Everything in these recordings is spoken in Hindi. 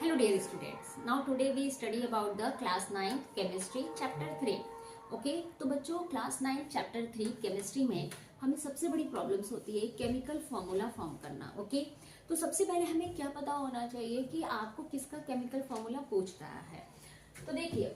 Hello dear students, now today we study about the class 9 chemistry chapter 3. Okay तो बच्चों क्लास 9 चैप्टर 3 केमिस्ट्री में हमें सबसे बड़ी प्रॉब्लम्स होती है केमिकल फॉर्मूला फॉर्म करना. ओके तो सबसे पहले हमें क्या पता होना चाहिए कि आपको किसका केमिकल फॉर्मूला पूछ रहा है. तो देखिए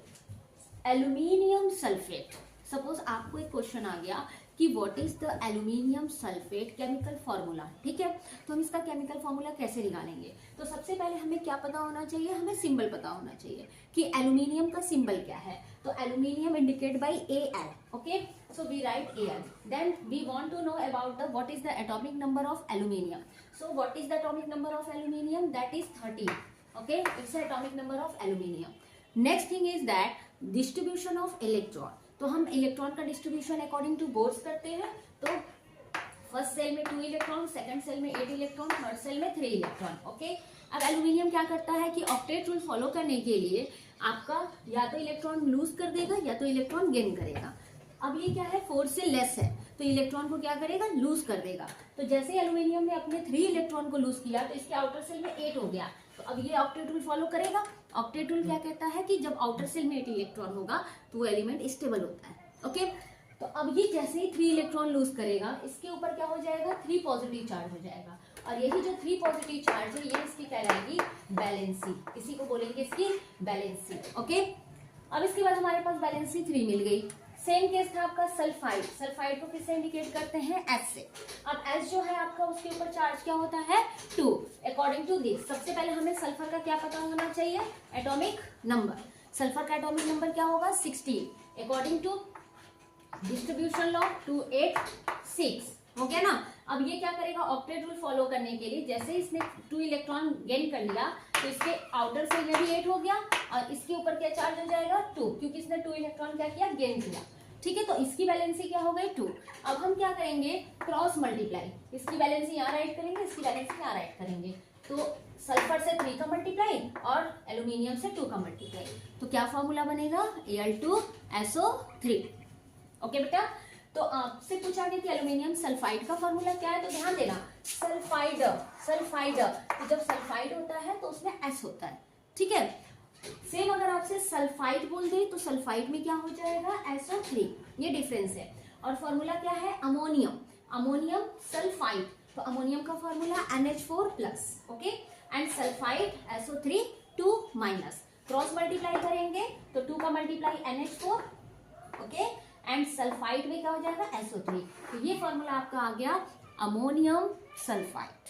एल्यूमिनियम सल्फेट, सपोज आपको एक क्वेश्चन आ गया कि what is the aluminium sulphate chemical formula. ठीक है, तो हम इसका केमिकल फॉर्मूला कैसे निकालेंगे. तो सबसे पहले हमें क्या पता होना चाहिए, हमें सिंबल पता होना चाहिए कि एल्यूमिनियम का सिंबल क्या है. तो aluminium indicate by Al. Okay so we write Al. Then we want to know about the what is the atomic number of aluminium. So what is the atomic number of aluminium, that is 13. Okay it's the atomic number of aluminium. Next thing is that distribution of electron. तो हम इलेक्ट्रॉन का डिस्ट्रीब्यूशन अकॉर्डिंग टू बोर्ड्स करते हैं. तो फर्स्ट सेल में 2 इलेक्ट्रॉन, सेकंड सेल में 8 इलेक्ट्रॉन, थर्ड सेल में 3 इलेक्ट्रॉन. ओके अब एल्यूमिनियम क्या करता है कि ऑक्टेट रूल फॉलो करने के लिए आपका या तो इलेक्ट्रॉन लूज कर देगा या तो इलेक्ट्रॉन गेन करेगा. अब ये क्या है, 4 से लेस है तो इलेक्ट्रॉन को क्या करेगा, लूज कर देगा. तो जैसे एल्यूमिनियम ने अपने 3 इलेक्ट्रॉन को लूज किया तो इसके आउटर सेल में 8 हो गया. तो अब ये ऑक्टेट रूल फॉलो करेगा. ऑक्टेट रूल क्या कहता है कि जब आउटर सेल में 8 इलेक्ट्रॉन होगा तो वो एलिमेंट स्टेबल होता है. ओके तो अब ये जैसे ही 3 इलेक्ट्रॉन लूज करेगा इसके ऊपर क्या हो जाएगा, 3 पॉजिटिव चार्ज हो जाएगा. और यही जो 3 पॉजिटिव चार्ज है ये इसकी कहलाएगी बैलेंसी. इसी को बोलेंगे इसकी बैलेंसी. ओके अब इसके बाद हमारे पास बैलेंसी 3 मिल गई. सेम केस था आपका सल्फाइड. सल्फाइड को किससे इंडिकेट करते हैं, एस से. अब एस जो है आपका उसके ऊपर चार्ज क्या होता है, 2. अकॉर्डिंग टू दिस सबसे पहले हमें सल्फर का क्या पता होना चाहिए, एटॉमिक नंबर. सल्फर का एटॉमिक नंबर क्या होगा, 16. अकॉर्डिंग टू डिस्ट्रीब्यूशन लॉ 2 8 6 हो गया ना. अब ये क्या करेगा, ऑक्टेट रूल फॉलो करने के लिए जैसे इसने 2 इलेक्ट्रॉन गेन कर लिया तो इसके आउटर सेल में भी 8 हो गया और इसके ऊपर क्या चार्ज हो जाएगा, 2, क्योंकि इसने 2 इलेक्ट्रॉन क्या किया, गेन किया. ठीक है तो इसकी बैलेंसी क्या हो गई, 2. अब हम क्या करेंगे, क्रॉस मल्टीप्लाई. इसकी बैलेंसी यहाँ राइट करेंगे, इसकी बैलेंसी यहाँ राइट करेंगे. तो सल्फर से 3 का मल्टीप्लाई और एल्यूमिनियम से 2 का मल्टीप्लाई. तो क्या फॉर्मूला बनेगा, Al2SO3. ओके बेटा तो आपसे पूछा गया कि एल्यूमिनियम सल्फाइड का फॉर्मूला क्या है. तो ध्यान देना सल्फाइड सल्फाइड तो जब सल्फाइड होता है तो उसमें एस होता है. ठीक है सेम अगर आपसे सल्फाइड बोल दे तो सल्फाइड में क्या हो जाएगा, SO3. ये डिफरेंस है. और फॉर्मूला क्या है, अमोनियम. अमोनियम सल्फाइड तो अमोनियम का formula NH4+. Okay and sulphide SO3 2 minus. Cross multiply करेंगे तो 2 का multiply NH4. Okay and sulphide में क्या हो जाएगा, SO3. तो ये फॉर्मूला आपका आ गया ammonium sulphide.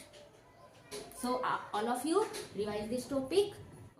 So all of you revise this topic.